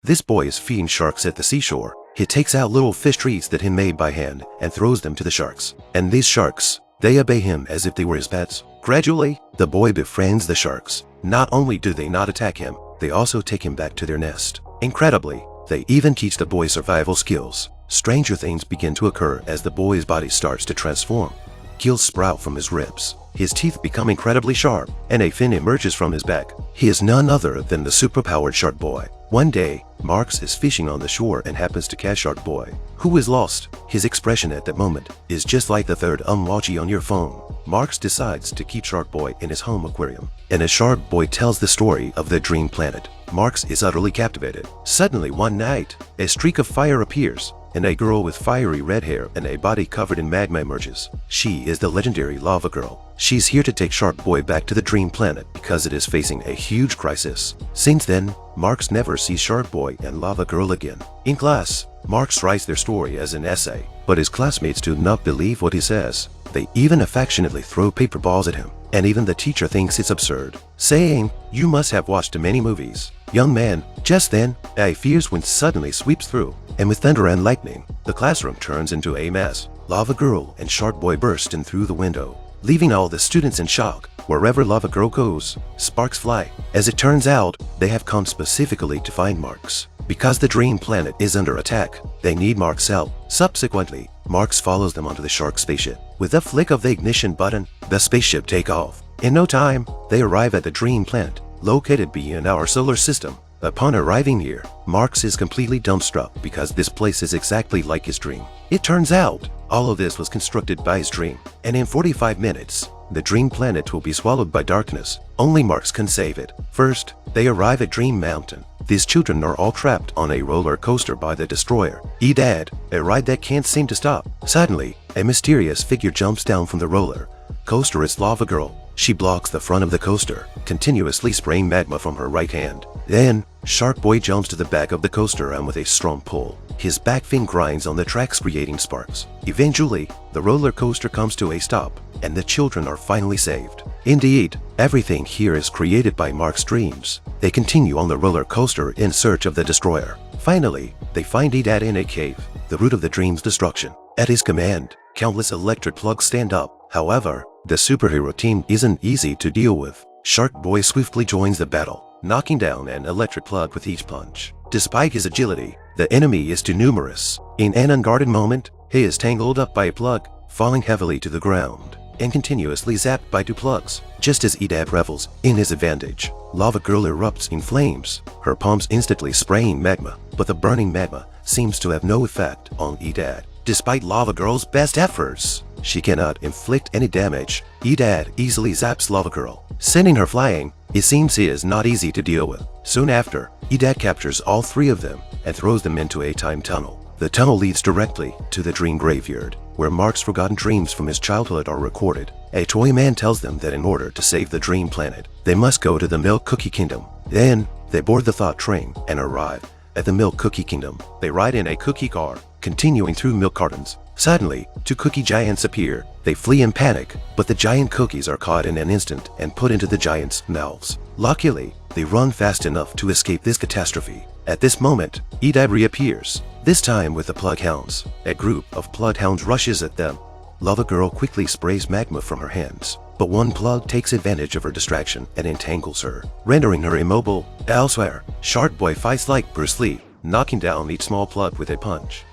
This boy is feeding sharks at the seashore. He takes out little fish treats that he made by hand and throws them to the sharks. And these sharks, they obey him as if they were his pets. Gradually, the boy befriends the sharks. Not only do they not attack him, they also take him back to their nest. Incredibly, they even teach the boy survival skills. Stranger things begin to occur as the boy's body starts to transform. Gills sprout from his ribs. His teeth become incredibly sharp, and a fin emerges from his back. He is none other than the superpowered Shark Boy. One day, Marks is fishing on the shore and happens to catch Shark Boy, who is lost. His expression at that moment is just like the third emoji on your phone. Marks decides to keep Shark Boy in his home aquarium, and as Shark Boy tells the story of the dream planet, Marks is utterly captivated. Suddenly one night, a streak of fire appears, and a girl with fiery red hair and a body covered in magma emerges. She is the legendary Lava Girl. She's here to take Shark Boy back to the dream planet because it is facing a huge crisis. Since then, Marks never sees Shark Boy and Lava Girl again. In class, Marks writes their story as an essay, but his classmates do not believe what he says. They even affectionately throw paper balls at him, and even the teacher thinks it's absurd, saying, "You must have watched many movies, young man." Just then, a fierce wind suddenly sweeps through, and with thunder and lightning, the classroom turns into a mess. Lava Girl and Shark Boy burst in through the window, leaving all the students in shock. Wherever Lava Girl goes, sparks fly. As it turns out, they have come specifically to find Marks. Because the dream planet is under attack, they need Marks' help. Subsequently, Marks follows them onto the shark spaceship. With a flick of the ignition button, the spaceship takes off. In no time, they arrive at the dream planet, located beyond our solar system. Upon arriving here, Marks is completely dumbstruck because this place is exactly like his dream. It turns out, all of this was constructed by his dream, and in 45 minutes, the dream planet will be swallowed by darkness. Only Marks can save it. First, they arrive at Dream Mountain. These children are all trapped on a roller coaster by the destroyer, Edad, a ride that can't seem to stop. Suddenly, a mysterious figure jumps down from the roller coaster. It's Lava Girl. She blocks the front of the coaster, continuously spraying magma from her right hand. Then, Shark Boy jumps to the back of the coaster and with a strong pull, his back fin grinds on the tracks, creating sparks. Eventually, the roller coaster comes to a stop, and the children are finally saved. Indeed, everything here is created by Mark's dreams. They continue on the roller coaster in search of the destroyer. Finally, they find Edad in a cave, the root of the dream's destruction. At his command, countless electric plugs stand up. However, the superhero team isn't easy to deal with. Shark Boy swiftly joins the battle, knocking down an electric plug with each punch. Despite his agility, the enemy is too numerous. In an unguarded moment, he is tangled up by a plug, falling heavily to the ground, and continuously zapped by two plugs. Just as Edad revels in his advantage, Lava Girl erupts in flames, her palms instantly spraying magma, but the burning magma seems to have no effect on Edad. Despite Lava Girl's best efforts, she cannot inflict any damage. Edad easily zaps Lava Girl, sending her flying. It seems he is not easy to deal with. Soon after, Edad captures all three of them and throws them into a time tunnel. The tunnel leads directly to the dream graveyard, where Mark's forgotten dreams from his childhood are recorded. A toy man tells them that in order to save the dream planet, they must go to the Milk Cookie Kingdom. Then, they board the thought train and arrive at the Milk Cookie Kingdom. They ride in a cookie car, continuing through milk cartons. Suddenly, two cookie giants appear. They flee in panic, but the giant cookies are caught in an instant and put into the giants' mouths. Luckily, they run fast enough to escape this catastrophe. At this moment, Edad reappears, this time with the plug hounds. A group of plug hounds rushes at them. Lava Girl quickly sprays magma from her hands, but one plug takes advantage of her distraction and entangles her, rendering her immobile. Elsewhere, Shark Boy fights like Bruce Lee, knocking down each small plug with a punch.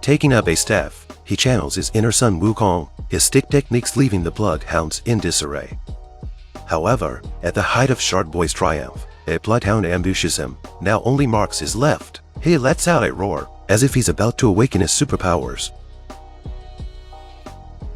Taking up a staff, he channels his inner son Wukong, his stick techniques leaving the plug hounds in disarray. However, at the height of Shark Boy's triumph, a bloodhound ambushes him. Now only Marks is left. He lets out a roar, as if he's about to awaken his superpowers.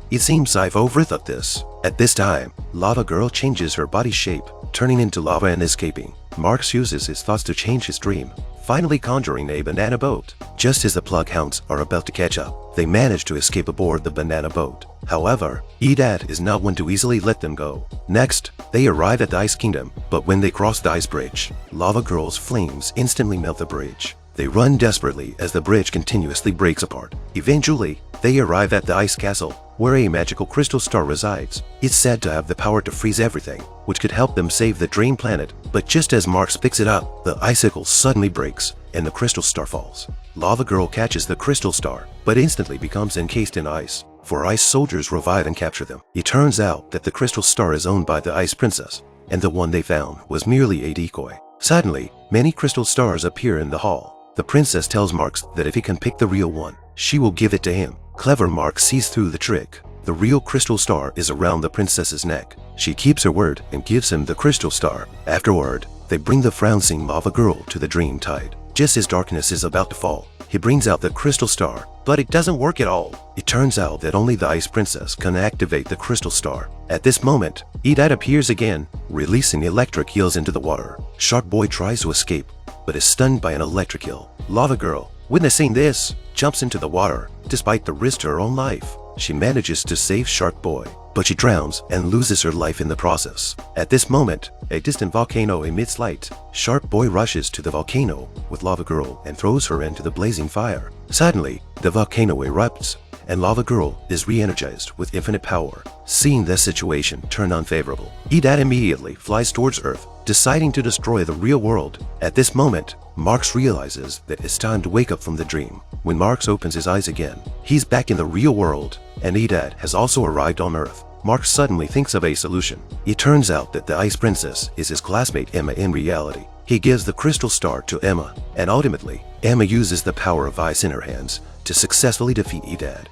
It seems I've overthought this. At this time, Lava Girl changes her body shape, turning into lava and escaping. Marks uses his thoughts to change his dream, finally conjuring a banana boat. Just as the plug hounds are about to catch up, they manage to escape aboard the banana boat. However, Edad is not one to easily let them go. Next, they arrive at the Ice Kingdom, but when they cross the ice bridge, Lava Girl's flames instantly melt the bridge. They run desperately as the bridge continuously breaks apart. Eventually, they arrive at the ice castle, where a magical crystal star resides. It's said to have the power to freeze everything, which could help them save the dream planet. But just as Marx picks it up, the icicle suddenly breaks, and the crystal star falls. Lavagirl catches the crystal star, but instantly becomes encased in ice. For ice soldiers revive and capture them. It turns out that the crystal star is owned by the Ice Princess, and the one they found was merely a decoy. Suddenly, many crystal stars appear in the hall. The princess tells Marx that if he can pick the real one, she will give it to him. Clever Marx sees through the trick. The real crystal star is around the princess's neck. She keeps her word and gives him the crystal star. Afterward, they bring the frowning Lavagirl to the dream tide. Just as darkness is about to fall, he brings out the crystal star, but it doesn't work at all. It turns out that only the Ice Princess can activate the crystal star. At this moment, Edad appears again, releasing electric eels into the water. Sharkboy tries to escape, but is stunned by an electric eel. Lavagirl, witnessing this, jumps into the water. Despite the risk to her own life, she manages to save Sharkboy, but she drowns and loses her life in the process. At this moment, a distant volcano emits light. Sharkboy rushes to the volcano with Lavagirl and throws her into the blazing fire. Suddenly, the volcano erupts, and Lavagirl is re-energized with infinite power. Seeing this situation turn unfavorable, Edad immediately flies towards Earth, deciding to destroy the real world. At this moment, Marx realizes that it's time to wake up from the dream. When Marx opens his eyes again, he's back in the real world, and Edad has also arrived on Earth. Marx suddenly thinks of a solution. It turns out that the Ice Princess is his classmate Emma in reality. He gives the crystal star to Emma, and ultimately, Emma uses the power of ice in her hands to successfully defeat Edad.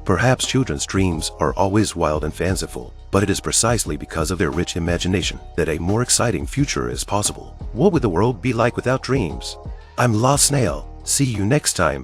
Perhaps children's dreams are always wild and fanciful, but it is precisely because of their rich imagination that a more exciting future is possible. What would the world be like without dreams? I'm Lost Snail. See you next time.